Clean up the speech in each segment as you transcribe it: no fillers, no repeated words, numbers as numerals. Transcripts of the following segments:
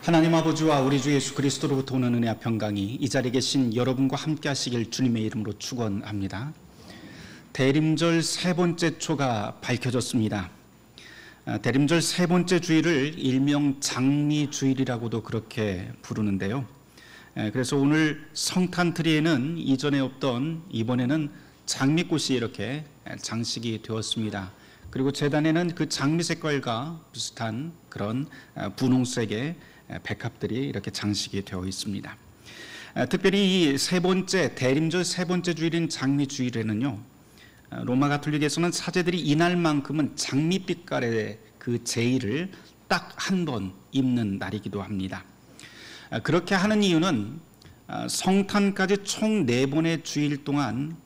하나님 아버지와 우리 주 예수 그리스도로부터 오는 은혜와 평강이 이 자리에 계신 여러분과 함께 하시길 주님의 이름으로 축원합니다. 대림절 세 번째 초가 밝혀졌습니다. 대림절 세 번째 주일을 일명 장미주일이라고도 그렇게 부르는데요. 그래서 오늘 성탄트리에는 이전에 없던 이번에는 장미꽃이 이렇게 장식이 되었습니다. 그리고 제단에는 그 장미 색깔과 비슷한 그런 분홍색의 백합들이 이렇게 장식이 되어 있습니다. 특별히 이 세 번째 대림절 세 번째 주일인 장미주일에는요, 로마 가톨릭에서는 사제들이 이날만큼은 장미빛깔의 그 제의를 딱 한 번 입는 날이기도 합니다. 그렇게 하는 이유는 성탄까지 총 4번의 주일 동안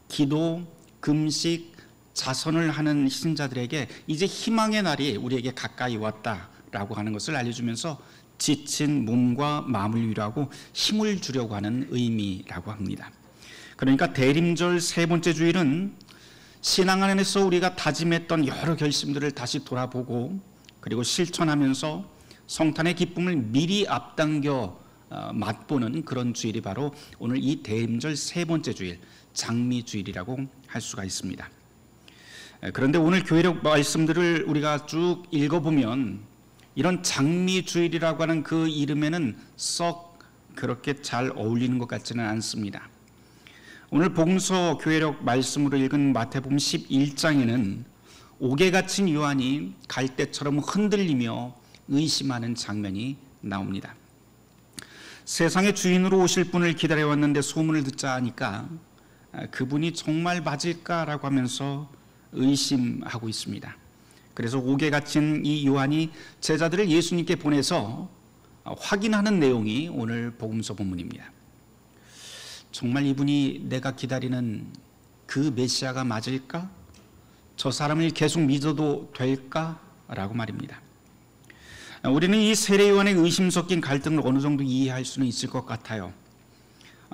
기도, 금식, 자선을 하는 신자들에게 이제 희망의 날이 우리에게 가까이 왔다라고 하는 것을 알려주면서 지친 몸과 마음을 위로하고 힘을 주려고 하는 의미라고 합니다. 그러니까 대림절 세 번째 주일은 신앙 안에서 우리가 다짐했던 여러 결심들을 다시 돌아보고 그리고 실천하면서 성탄의 기쁨을 미리 앞당겨 맛보는 그런 주일이 바로 오늘 이 대림절 세 번째 주일 장미주일이라고 할 수가 있습니다. 그런데 오늘 교회력 말씀들을 우리가 쭉 읽어보면 이런 장미주일이라고 하는 그 이름에는 썩 그렇게 잘 어울리는 것 같지는 않습니다. 오늘 복음서 교회력 말씀으로 읽은 마태복음 11장에는 옥에 갇힌 요한이 갈대처럼 흔들리며 의심하는 장면이 나옵니다. 세상의 주인으로 오실 분을 기다려왔는데 소문을 듣자 하니까 그분이 정말 맞을까라고 하면서 의심하고 있습니다. 그래서 옥에 갇힌 이 요한이 제자들을 예수님께 보내서 확인하는 내용이 오늘 복음서 본문입니다. 정말 이분이 내가 기다리는 그 메시아가 맞을까? 저 사람을 계속 믿어도 될까? 라고 말입니다. 우리는 이 세례 요한의 의심 섞인 갈등을 어느 정도 이해할 수는 있을 것 같아요.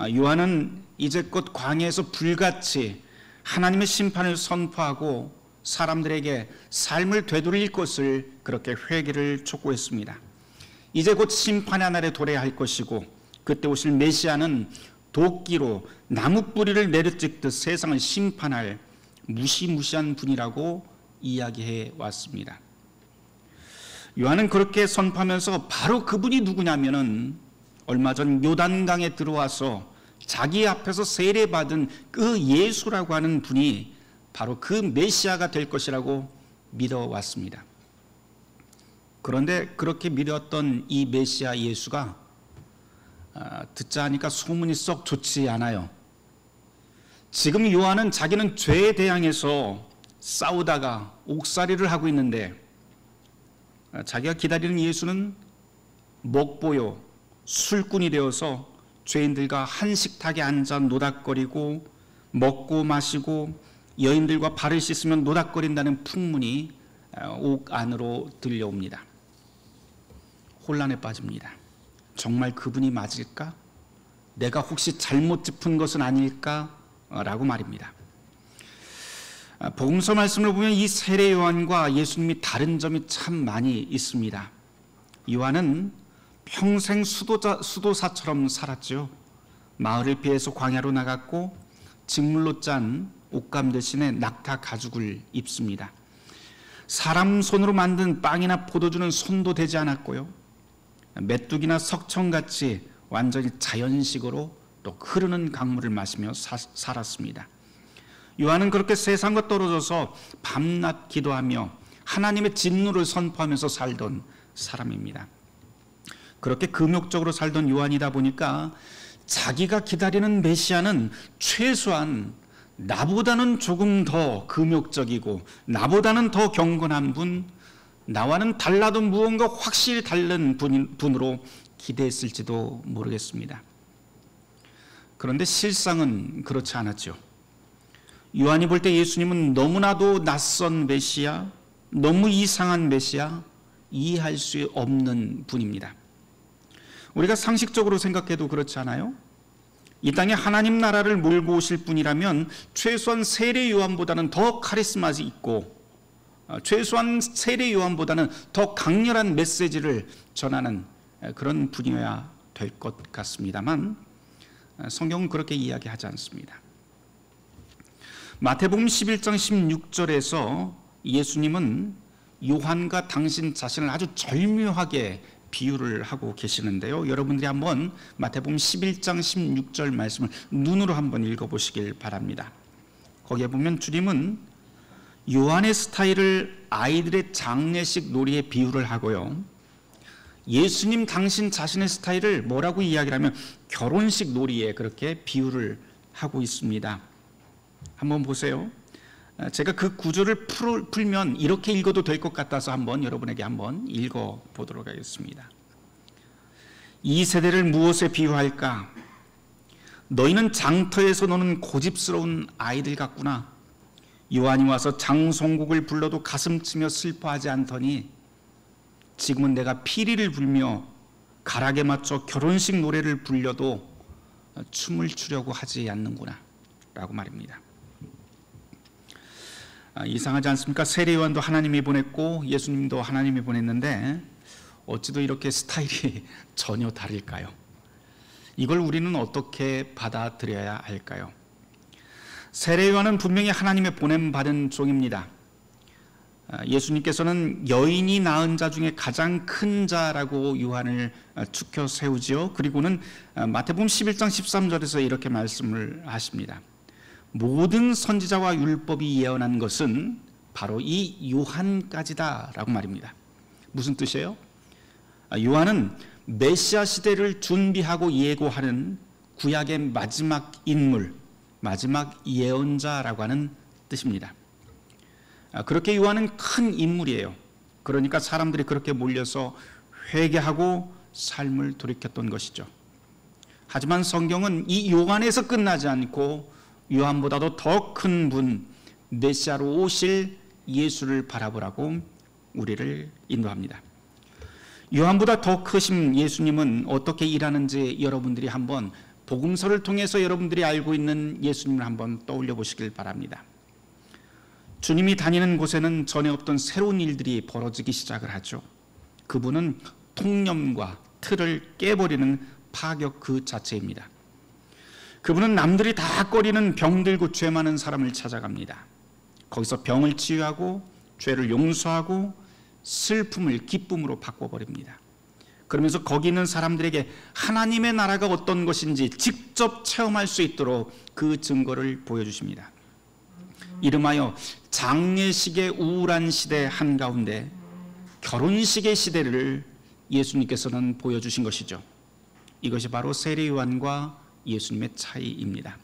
요한은 이제껏 광야에서 불같이 하나님의 심판을 선포하고 사람들에게 삶을 되돌릴 것을 그렇게 회개를 촉구했습니다. 이제 곧 심판의 날에 도래야 할 것이고 그때 오실 메시아는 도끼로 나무 뿌리를 내려찍듯 세상을 심판할 무시무시한 분이라고 이야기해 왔습니다. 요한은 그렇게 선포하면서 바로 그분이 누구냐면은 얼마 전 요단강에 들어와서 자기 앞에서 세례받은 그 예수라고 하는 분이 바로 그 메시아가 될 것이라고 믿어왔습니다. 그런데 그렇게 믿었던 이 메시아 예수가 듣자 하니까 소문이 썩 좋지 않아요. 지금 요한은 자기는 죄에 대항해서 싸우다가 옥살이를 하고 있는데 자기가 기다리는 예수는 먹보요 술꾼이 되어서 죄인들과 한식탁에 앉아 노닥거리고 먹고 마시고 여인들과 발을 씻으면 노닥거린다는 풍문이 옥 안으로 들려옵니다. 혼란에 빠집니다. 정말 그분이 맞을까? 내가 혹시 잘못 짚은 것은 아닐까? 라고 말입니다. 복음서 말씀을 보면 이 세례 요한과 예수님이 다른 점이 참 많이 있습니다. 요한은 평생 수도사처럼 살았죠. 마을을 피해서 광야로 나갔고 직물로 짠 옷감 대신에 낙타 가죽을 입습니다. 사람 손으로 만든 빵이나 포도주는 손도 대지 않았고요. 메뚜기나 석청같이 완전히 자연식으로 또 흐르는 강물을 마시며 살았습니다. 요한은 그렇게 세상과 떨어져서 밤낮 기도하며 하나님의 진노를 선포하면서 살던 사람입니다. 그렇게 금욕적으로 살던 요한이다 보니까 자기가 기다리는 메시아는 최소한 나보다는 조금 더 금욕적이고 나보다는 더 경건한 분, 나와는 달라도 무언가 확실히 다른 분으로 기대했을지도 모르겠습니다. 그런데 실상은 그렇지 않았죠. 요한이 볼 때 예수님은 너무나도 낯선 메시아, 너무 이상한 메시아, 이해할 수 없는 분입니다. 우리가 상식적으로 생각해도 그렇지 않아요? 이 땅에 하나님 나라를 몰고 오실 분이라면 최소한 세례 요한보다는 더 카리스마 있고 최소한 세례 요한보다는 더 강렬한 메시지를 전하는 그런 분이어야 될 것 같습니다만 성경은 그렇게 이야기하지 않습니다. 마태복음 11장 16절에서 예수님은 요한과 당신 자신을 아주 절묘하게 비유를 하고 계시는데요. 여러분들이 한번 마태복음 11장 16절 말씀을 눈으로 한번 읽어보시길 바랍니다. 거기에 보면 주님은 요한의 스타일을 아이들의 장례식 놀이에 비유를 하고요, 예수님 당신 자신의 스타일을 뭐라고 이야기를 하면 결혼식 놀이에 그렇게 비유를 하고 있습니다. 한번 보세요. 제가 그 구조를 풀면 이렇게 읽어도 될 것 같아서 한번 여러분에게 한번 읽어보도록 하겠습니다. 이 세대를 무엇에 비유할까? 너희는 장터에서 노는 고집스러운 아이들 같구나. 요한이 와서 장송곡을 불러도 가슴치며 슬퍼하지 않더니 지금은 내가 피리를 불며 가락에 맞춰 결혼식 노래를 불려도 춤을 추려고 하지 않는구나 라고 말입니다. 이상하지 않습니까? 세례 요한도 하나님이 보냈고 예수님도 하나님이 보냈는데 어찌도 이렇게 스타일이 전혀 다를까요? 이걸 우리는 어떻게 받아들여야 할까요? 세례 요한은 분명히 하나님의 보냄받은 종입니다. 예수님께서는 여인이 낳은 자 중에 가장 큰 자라고 요한을 축혀 세우지요. 그리고는 마태복음 11장 13절에서 이렇게 말씀을 하십니다. 모든 선지자와 율법이 예언한 것은 바로 이 요한까지다 라고 말입니다. 무슨 뜻이에요? 요한은 메시아 시대를 준비하고 예고하는 구약의 마지막 인물, 마지막 예언자라고 하는 뜻입니다. 그렇게 요한은 큰 인물이에요. 그러니까 사람들이 그렇게 몰려서 회개하고 삶을 돌이켰던 것이죠. 하지만 성경은 이 요한에서 끝나지 않고 요한보다도 더 큰 분, 메시아로 오실 예수를 바라보라고 우리를 인도합니다. 요한보다 더 크신 예수님은 어떻게 일하는지 여러분들이 한번 복음서를 통해서 여러분들이 알고 있는 예수님을 한번 떠올려 보시길 바랍니다. 주님이 다니는 곳에는 전에 없던 새로운 일들이 벌어지기 시작을 하죠. 그분은 통념과 틀을 깨버리는 파격 그 자체입니다. 그분은 남들이 다 꺼리는 병들고 죄 많은 사람을 찾아갑니다. 거기서 병을 치유하고 죄를 용서하고 슬픔을 기쁨으로 바꿔버립니다. 그러면서 거기 있는 사람들에게 하나님의 나라가 어떤 것인지 직접 체험할 수 있도록 그 증거를 보여주십니다. 이름하여 장례식의 우울한 시대 한가운데 결혼식의 시대를 예수님께서는 보여주신 것이죠. 이것이 바로 세례 요한과 예수님의 차이입니다.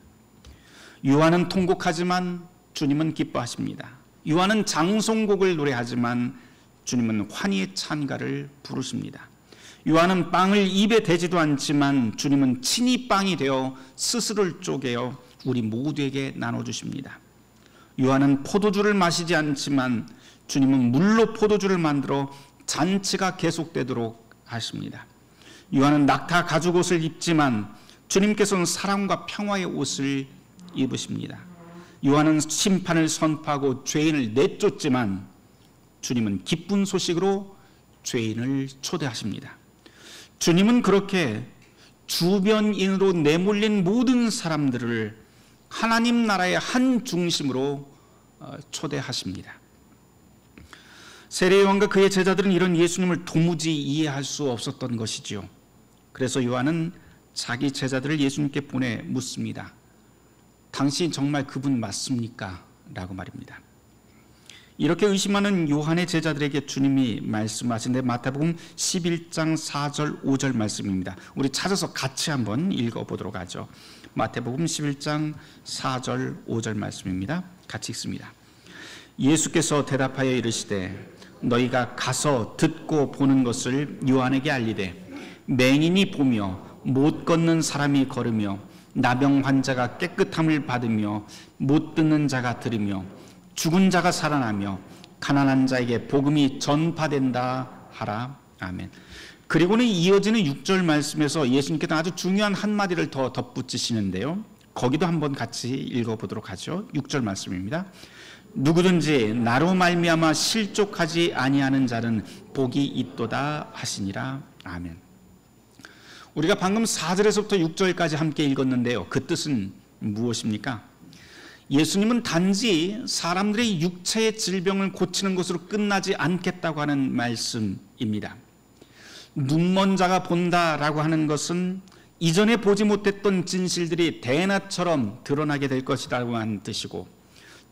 요한은 통곡하지만 주님은 기뻐하십니다. 요한은 장송곡을 노래하지만 주님은 환희의 찬가를 부르십니다. 요한은 빵을 입에 대지도 않지만 주님은 친히 빵이 되어 스스로를 쪼개어 우리 모두에게 나눠주십니다. 요한은 포도주를 마시지 않지만 주님은 물로 포도주를 만들어 잔치가 계속되도록 하십니다. 요한은 낙타 가죽옷을 입지만 주님께서는 사랑과 평화의 옷을 입으십니다. 요한은 심판을 선포하고 죄인을 내쫓지만 주님은 기쁜 소식으로 죄인을 초대하십니다. 주님은 그렇게 주변인으로 내몰린 모든 사람들을 하나님 나라의 한 중심으로 초대하십니다. 세례 요한과 그의 제자들은 이런 예수님을 도무지 이해할 수 없었던 것이지요. 그래서 요한은 자기 제자들을 예수님께 보내 묻습니다. 당신 정말 그분 맞습니까? 라고 말입니다. 이렇게 의심하는 요한의 제자들에게 주님이 말씀하신데 마태복음 11장 4절 5절 말씀입니다. 우리 찾아서 같이 한번 읽어보도록 하죠. 마태복음 11장 4절 5절 말씀입니다. 같이 읽습니다. 예수께서 대답하여 이르시되 너희가 가서 듣고 보는 것을 요한에게 알리되 맹인이 보며 못 걷는 사람이 걸으며 나병 환자가 깨끗함을 받으며 못 듣는 자가 들으며 죽은 자가 살아나며 가난한 자에게 복음이 전파된다 하라. 아멘. 그리고는 이어지는 6절 말씀에서 예수님께서 아주 중요한 한마디를 더 덧붙이시는데요. 거기도 한번 같이 읽어보도록 하죠. 6절 말씀입니다. 누구든지 나로 말미암아 실족하지 아니하는 자는 복이 있도다 하시니라. 아멘. 우리가 방금 4절에서부터 6절까지 함께 읽었는데요. 그 뜻은 무엇입니까? 예수님은 단지 사람들의 육체의 질병을 고치는 것으로 끝나지 않겠다고 하는 말씀입니다. 눈먼 자가 본다라고 하는 것은 이전에 보지 못했던 진실들이 대낮처럼 드러나게 될 것이라고 하는 뜻이고,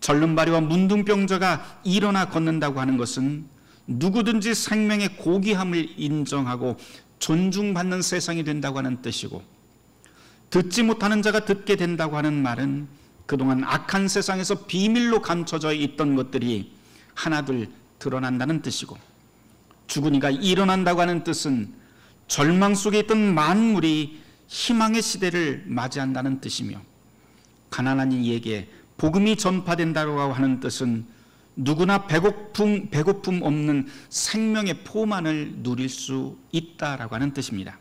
절름발이와 문둥병자가 일어나 걷는다고 하는 것은 누구든지 생명의 고귀함을 인정하고 존중받는 세상이 된다고 하는 뜻이고, 듣지 못하는 자가 듣게 된다고 하는 말은 그동안 악한 세상에서 비밀로 감춰져 있던 것들이 하나둘 드러난다는 뜻이고, 죽은 이가 일어난다고 하는 뜻은 절망 속에 있던 만물이 희망의 시대를 맞이한다는 뜻이며, 가난한 이에게 복음이 전파된다고 하는 뜻은 누구나 배고픔 없는 생명의 포만을 누릴 수 있다라고 하는 뜻입니다.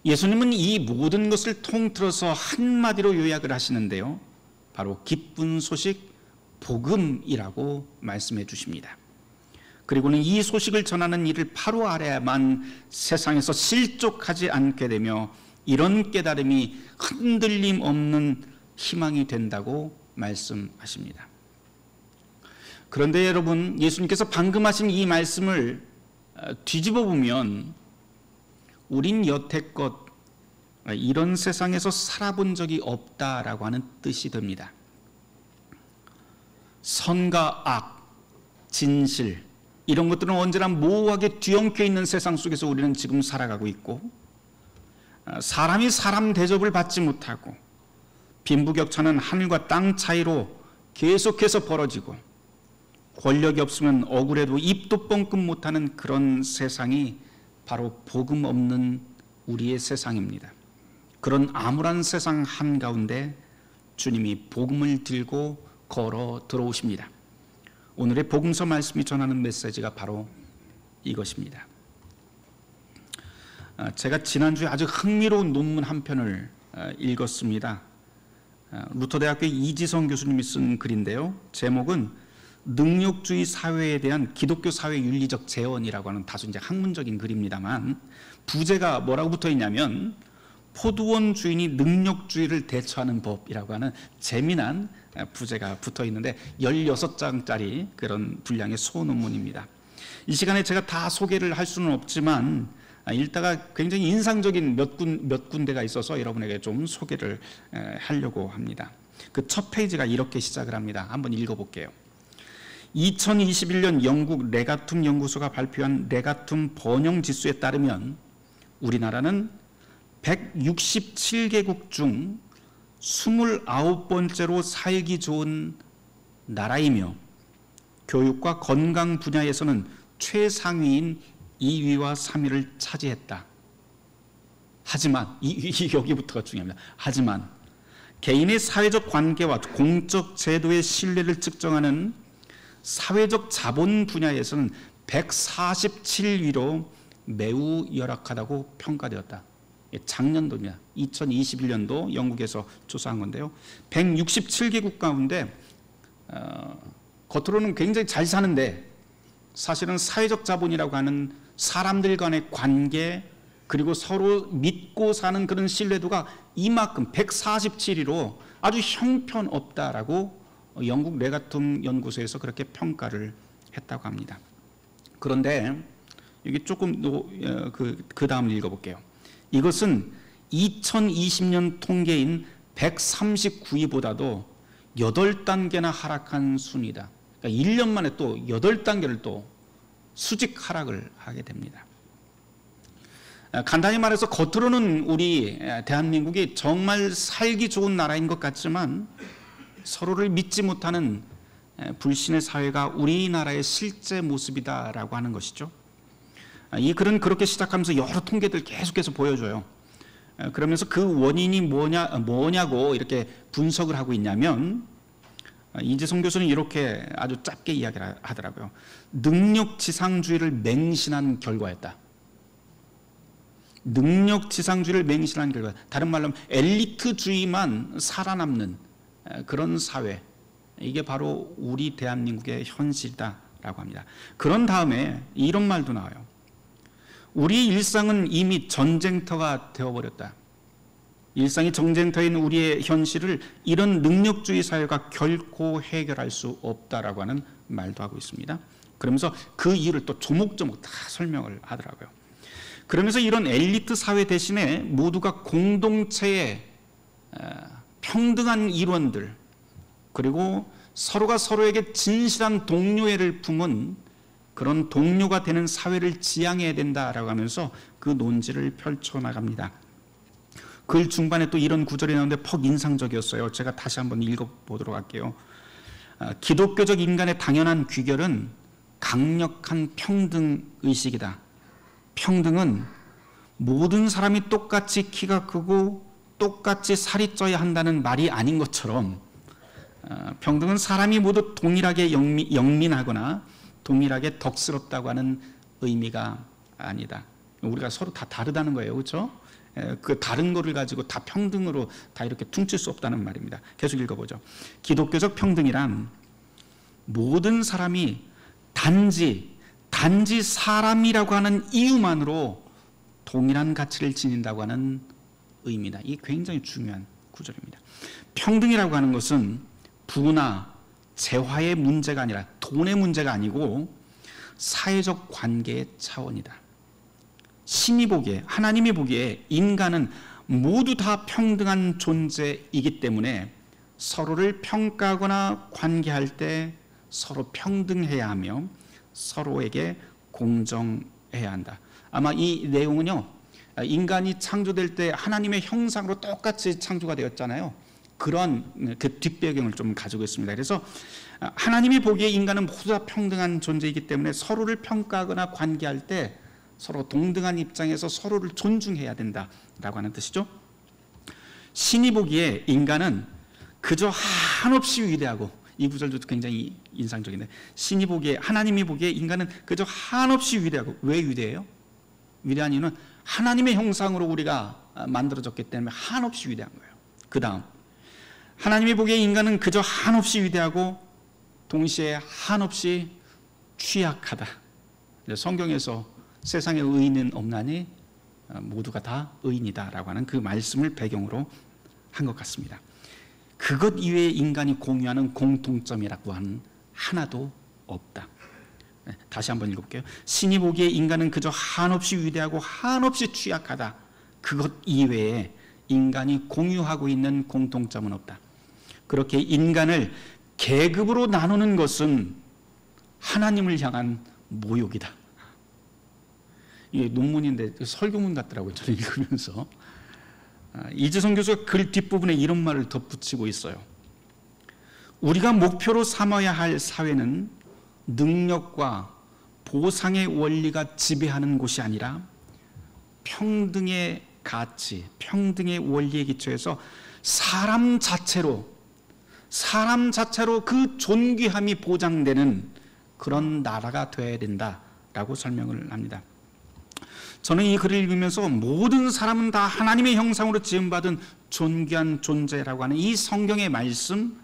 예수님은 이 모든 것을 통틀어서 한마디로 요약을 하시는데요, 바로 기쁜 소식 복음이라고 말씀해 주십니다. 그리고는 이 소식을 전하는 이를 바로 아래야만 세상에서 실족하지 않게 되며 이런 깨달음이 흔들림 없는 희망이 된다고 말씀하십니다. 그런데 여러분, 예수님께서 방금 하신 이 말씀을 뒤집어 보면 우린 여태껏 이런 세상에서 살아본 적이 없다라고 하는 뜻이 됩니다. 선과 악, 진실, 이런 것들은 언제나 모호하게 뒤엉켜 있는 세상 속에서 우리는 지금 살아가고 있고, 사람이 사람 대접을 받지 못하고 빈부격차는 하늘과 땅 차이로 계속해서 벌어지고, 권력이 없으면 억울해도 입도 뻥끗 못하는 그런 세상이 바로 복음 없는 우리의 세상입니다. 그런 암울한 세상 한가운데 주님이 복음을 들고 걸어 들어오십니다. 오늘의 복음서 말씀이 전하는 메시지가 바로 이것입니다. 제가 지난주에 아주 흥미로운 논문 한 편을 읽었습니다. 루터대학교 이지성 교수님이 쓴 글인데요, 제목은 능력주의 사회에 대한 기독교 사회 윤리적 재원이라고 하는 다소 이제 학문적인 글입니다만, 부제가 뭐라고 붙어 있냐면 포도원 주인이 능력주의를 대처하는 법이라고 하는 재미난 부제가 붙어 있는데 16장짜리 그런 분량의 소논문입니다. 이 시간에 제가 다 소개를 할 수는 없지만 읽다가 굉장히 인상적인 몇 군데가 있어서 여러분에게 좀 소개를 하려고 합니다. 그 첫 페이지가 이렇게 시작을 합니다. 한번 읽어볼게요. 2021년 영국 레가툼 연구소가 발표한 레가툼 번영 지수에 따르면 우리나라는 167개국 중 29번째로 살기 좋은 나라이며 교육과 건강 분야에서는 최상위인 2위와 3위를 차지했다. 하지만 여기부터가 중요합니다. 하지만 개인의 사회적 관계와 공적 제도의 신뢰를 측정하는 사회적 자본 분야에서는 147위로 매우 열악하다고 평가되었다. 작년도입니다. 2021년도 영국에서 조사한 건데요, 167개국 가운데 겉으로는 굉장히 잘 사는데 사실은 사회적 자본이라고 하는 사람들 간의 관계, 그리고 서로 믿고 사는 그런 신뢰도가 이만큼 147위로 아주 형편없다라고 영국 레가툼 연구소에서 그렇게 평가를 했다고 합니다. 그런데 여기 조금 그 다음을 읽어볼게요. 이것은 2020년 통계인 139위보다도 8단계나 하락한 순위다. 그러니까 1년 만에 또 8단계를 또 수직 하락을 하게 됩니다. 간단히 말해서 겉으로는 우리 대한민국이 정말 살기 좋은 나라인 것 같지만 서로를 믿지 못하는 불신의 사회가 우리나라의 실제 모습이다라고 하는 것이죠. 이 글은 그렇게 시작하면서 여러 통계들 계속해서 보여줘요. 그러면서 그 원인이 뭐냐고 이렇게 분석을 하고 있냐면, 이재성 교수는 이렇게 아주 짧게 이야기를 하더라고요. 능력지상주의를 맹신한 결과였다. 능력지상주의를 맹신한 결과, 다른 말로 하면 엘리트주의만 살아남는 그런 사회, 이게 바로 우리 대한민국의 현실이다라고 합니다. 그런 다음에 이런 말도 나와요. 우리 일상은 이미 전쟁터가 되어버렸다. 일상이 전쟁터인 우리의 현실을 이런 능력주의 사회가 결코 해결할 수 없다라고 하는 말도 하고 있습니다. 그러면서 그 이유를 또 조목조목 다 설명을 하더라고요. 그러면서 이런 엘리트 사회 대신에 모두가 공동체의 평등한 일원들, 그리고 서로가 서로에게 진실한 동료애를 품은 그런 동료가 되는 사회를 지향해야 된다라고 하면서 그 논지를 펼쳐나갑니다. 글 중반에 또 이런 구절이 나오는데 퍽 인상적이었어요. 제가 다시 한번 읽어보도록 할게요. 기독교적 인간의 당연한 귀결은 강력한 평등의식이다. 평등은 모든 사람이 똑같이 키가 크고 똑같이 살이 쪄야 한다는 말이 아닌 것처럼 평등은 사람이 모두 동일하게 영민하거나 동일하게 덕스럽다고 하는 의미가 아니다. 우리가 서로 다 다르다는 거예요. 그렇죠? 그 다른 거를 가지고 다 평등으로 다 이렇게 퉁칠 수 없다는 말입니다. 계속 읽어보죠. 기독교적 평등이란 모든 사람이 단지 사람이라고 하는 이유만으로 동일한 가치를 지닌다고 하는 의미다. 이게 굉장히 중요한 구절입니다. 평등이라고 하는 것은 부나 재화의 문제가 아니라 돈의 문제가 아니고 사회적 관계의 차원이다. 신이 보기에, 하나님이 보기에 인간은 모두 다 평등한 존재이기 때문에 서로를 평가하거나 관계할 때 서로 평등해야 하며 서로에게 공정해야 한다. 아마 이 내용은요, 인간이 창조될 때 하나님의 형상으로 똑같이 창조가 되었잖아요. 그런 그 뒷배경을 좀 가지고 있습니다. 그래서 하나님이 보기에 인간은 모두 다 평등한 존재이기 때문에 서로를 평가하거나 관계할 때 서로 동등한 입장에서 서로를 존중해야 된다라고 하는 뜻이죠. 신이 보기에 인간은 그저 한없이 위대하고, 이 구절도 굉장히 인상적인데, 신이 보기에, 하나님이 보기에 인간은 그저 한없이 위대하고. 왜 위대해요? 위대한 이유는 하나님의 형상으로 우리가 만들어졌기 때문에 한없이 위대한 거예요. 그 다음, 하나님이 보기에 인간은 그저 한없이 위대하고 동시에 한없이 취약하다. 성경에서 세상에 의인은 없나니 모두가 다 의인이다라고 하는 그 말씀을 배경으로 한 것 같습니다. 그것 이외에 인간이 공유하는 공통점이라고 하는 하나도 없다. 다시 한번 읽어볼게요. 신이 보기에 인간은 그저 한없이 위대하고 한없이 취약하다. 그것 이외에 인간이 공유하고 있는 공통점은 없다. 그렇게 인간을 계급으로 나누는 것은 하나님을 향한 모욕이다. 이게 논문인데 설교문 같더라고요. 저를 읽으면서. 이재성 교수가 글 뒷부분에 이런 말을 덧붙이고 있어요. 우리가 목표로 삼아야 할 사회는 능력과 보상의 원리가 지배하는 곳이 아니라 평등의 가치, 평등의 원리에 기초해서 사람 자체로 그 존귀함이 보장되는 그런 나라가 되어야 된다라고 설명을 합니다. 저는 이 글을 읽으면서 모든 사람은 다 하나님의 형상으로 지음받은 존귀한 존재라고 하는 이 성경의 말씀,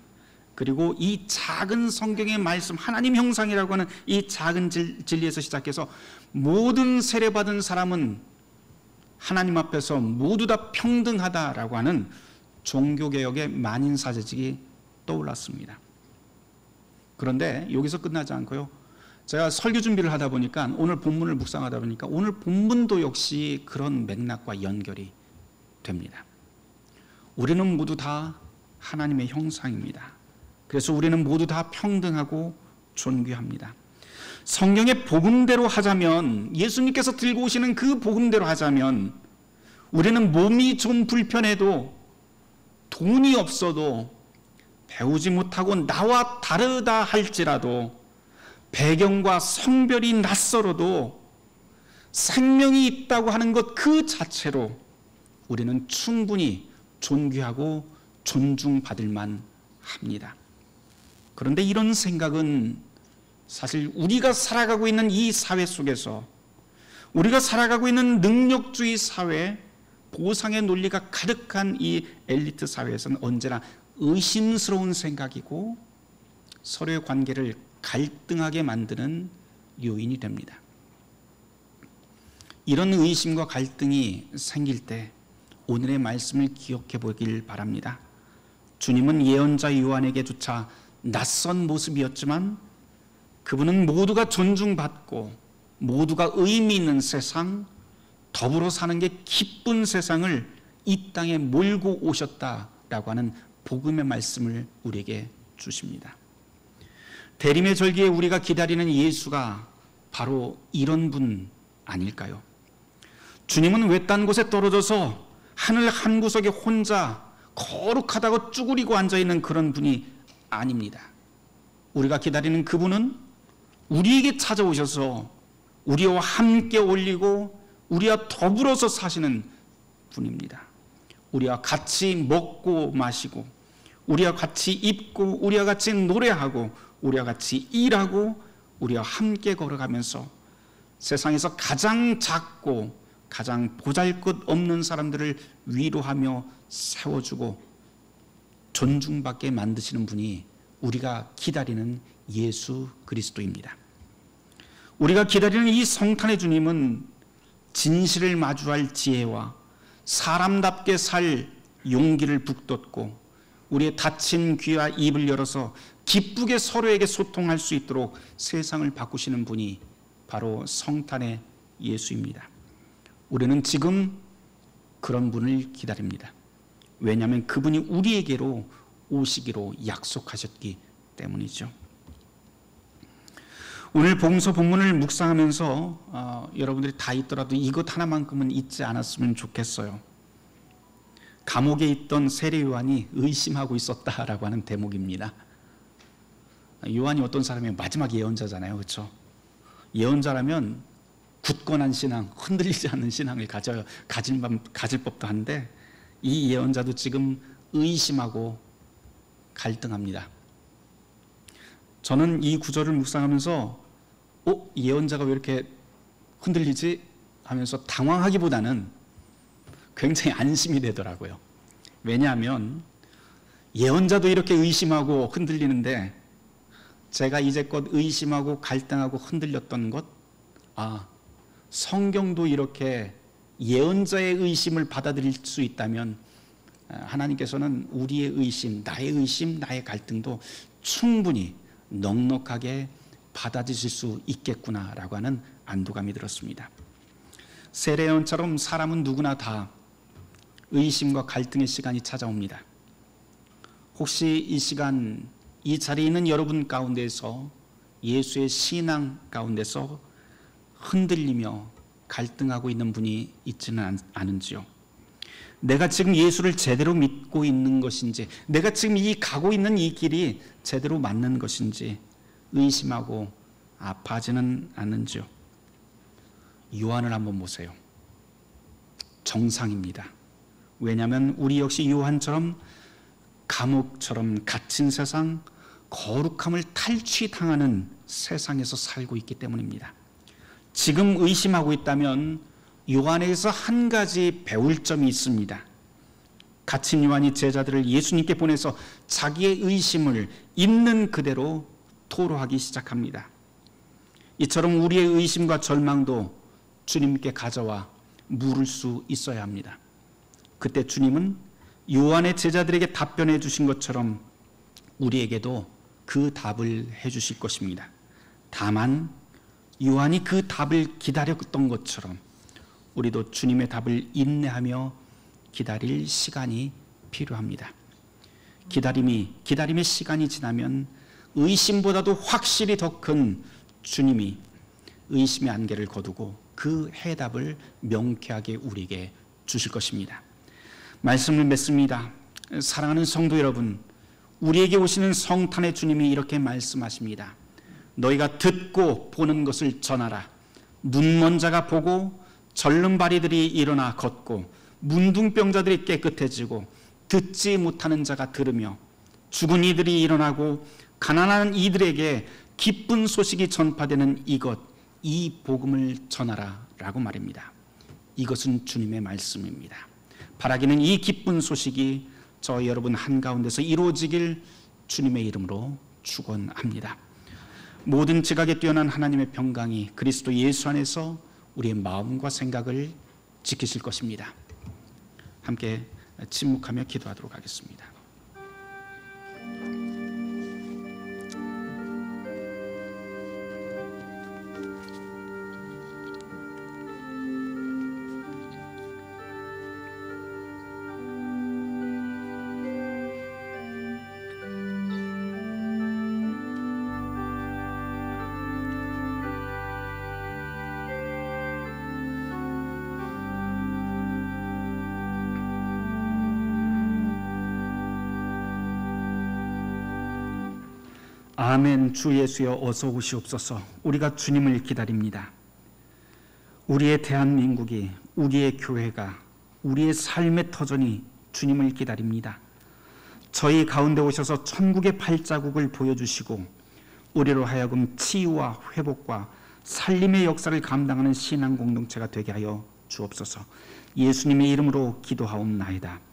그리고 이 작은 성경의 말씀, 하나님 형상이라고 하는 이 작은 진리에서 시작해서 모든 세례받은 사람은 하나님 앞에서 모두 다 평등하다라고 하는 종교개혁의 만인사제직이 떠올랐습니다. 그런데 여기서 끝나지 않고요. 제가 설교 준비를 하다 보니까, 오늘 본문을 묵상하다 보니까 오늘 본문도 역시 그런 맥락과 연결이 됩니다. 우리는 모두 다 하나님의 형상입니다. 그래서 우리는 모두 다 평등하고 존귀합니다. 성경의 복음대로 하자면, 예수님께서 들고 오시는 그 복음대로 하자면, 우리는 몸이 좀 불편해도, 돈이 없어도, 배우지 못하고 나와 다르다 할지라도, 배경과 성별이 낯설어도 생명이 있다고 하는 것 그 자체로 우리는 충분히 존귀하고 존중받을 만합니다. 그런데 이런 생각은 사실 우리가 살아가고 있는 이 사회 속에서, 우리가 살아가고 있는 능력주의 사회, 보상의 논리가 가득한 이 엘리트 사회에서는 언제나 의심스러운 생각이고 서로의 관계를 갈등하게 만드는 요인이 됩니다. 이런 의심과 갈등이 생길 때 오늘의 말씀을 기억해 보길 바랍니다. 주님은 예언자 요한에게조차 낯선 모습이었지만 그분은 모두가 존중받고 모두가 의미 있는 세상, 더불어 사는 게 기쁜 세상을 이 땅에 몰고 오셨다라고 하는 복음의 말씀을 우리에게 주십니다. 대림의 절기에 우리가 기다리는 예수가 바로 이런 분 아닐까요? 주님은 외딴 곳에 떨어져서 하늘 한 구석에 혼자 거룩하다고 쭈그리고 앉아있는 그런 분이 아닙니다. 우리가 기다리는 그분은 우리에게 찾아오셔서 우리와 함께 올리고 우리와 더불어서 사시는 분입니다. 우리와 같이 먹고 마시고 우리와 같이 입고 우리와 같이 노래하고 우리와 같이 일하고 우리와 함께 걸어가면서 세상에서 가장 작고 가장 보잘것없는 사람들을 위로하며 세워주고 존중받게 만드시는 분이 우리가 기다리는 예수 그리스도입니다. 우리가 기다리는 이 성탄의 주님은 진실을 마주할 지혜와 사람답게 살 용기를 북돋고 우리의 닫힌 귀와 입을 열어서 기쁘게 서로에게 소통할 수 있도록 세상을 바꾸시는 분이 바로 성탄의 예수입니다. 우리는 지금 그런 분을 기다립니다. 왜냐하면 그분이 우리에게로 오시기로 약속하셨기 때문이죠. 오늘 복음서 본문을 묵상하면서 여러분들이 다 있더라도 이것 하나만큼은 잊지 않았으면 좋겠어요. 감옥에 있던 세례 요한이 의심하고 있었다라고 하는 대목입니다. 요한이 어떤 사람이에요? 마지막 예언자잖아요, 그렇죠? 예언자라면 굳건한 신앙, 흔들리지 않는 신앙을 가질 법도 한데 이 예언자도 지금 의심하고 갈등합니다. 저는 이 구절을 묵상하면서 예언자가 왜 이렇게 흔들리지? 하면서 당황하기보다는 굉장히 안심이 되더라고요. 왜냐하면 예언자도 이렇게 의심하고 흔들리는데 제가 이제껏 의심하고 갈등하고 흔들렸던 것, 성경도 이렇게 예언자의 의심을 받아들일 수 있다면 하나님께서는 우리의 의심, 나의 갈등도 충분히 넉넉하게 받아주실 수 있겠구나라고 하는 안도감이 들었습니다. 세례요한처럼 사람은 누구나 다 의심과 갈등의 시간이 찾아옵니다. 혹시 이 시간 이 자리에 있는 여러분 가운데서 예수의 신앙 가운데서 흔들리며 갈등하고 있는 분이 있지는 않은지요? 내가 지금 예수를 제대로 믿고 있는 것인지, 내가 지금 가고 있는 이 길이 제대로 맞는 것인지 의심하고 아파하지는 않는지요? 요한을 한번 보세요. 정상입니다. 왜냐하면 우리 역시 요한처럼 감옥처럼 갇힌 세상, 거룩함을 탈취당하는 세상에서 살고 있기 때문입니다. 지금 의심하고 있다면 요한에게서 한 가지 배울 점이 있습니다. 갇힌 요한이 제자들을 예수님께 보내서 자기의 의심을 있는 그대로 토로하기 시작합니다. 이처럼 우리의 의심과 절망도 주님께 가져와 물을 수 있어야 합니다. 그때 주님은 요한의 제자들에게 답변해 주신 것처럼 우리에게도 그 답을 해 주실 것입니다. 다만 요한이 그 답을 기다렸던 것처럼 우리도 주님의 답을 인내하며 기다릴 시간이 필요합니다. 기다림의 시간이 지나면 의심보다도 확실히 더 큰 주님이 의심의 안개를 거두고 그 해답을 명쾌하게 우리에게 주실 것입니다. 말씀을 맺습니다. 사랑하는 성도 여러분, 우리에게 오시는 성탄의 주님이 이렇게 말씀하십니다. 너희가 듣고 보는 것을 전하라. 눈먼 자가 보고 절름발이들이 일어나 걷고 문둥병자들이 깨끗해지고 듣지 못하는 자가 들으며 죽은 이들이 일어나고 가난한 이들에게 기쁜 소식이 전파되는 이 복음을 전하라 라고 말입니다. 이것은 주님의 말씀입니다. 바라기는 이 기쁜 소식이 저 여러분 한가운데서 이루어지길 주님의 이름으로 축원합니다. 모든 지각에 뛰어난 하나님의 평강이 그리스도 예수 안에서 우리의 마음과 생각을 지키실 것입니다. 함께 침묵하며 기도하도록 하겠습니다. 아멘. 주 예수여 어서 오시옵소서. 우리가 주님을 기다립니다. 우리의 대한민국이, 우리의 교회가, 우리의 삶의 터전이 주님을 기다립니다. 저희 가운데 오셔서 천국의 발자국을 보여주시고 우리로 하여금 치유와 회복과 살림의 역사를 감당하는 신앙 공동체가 되게 하여 주옵소서. 예수님의 이름으로 기도하옵나이다.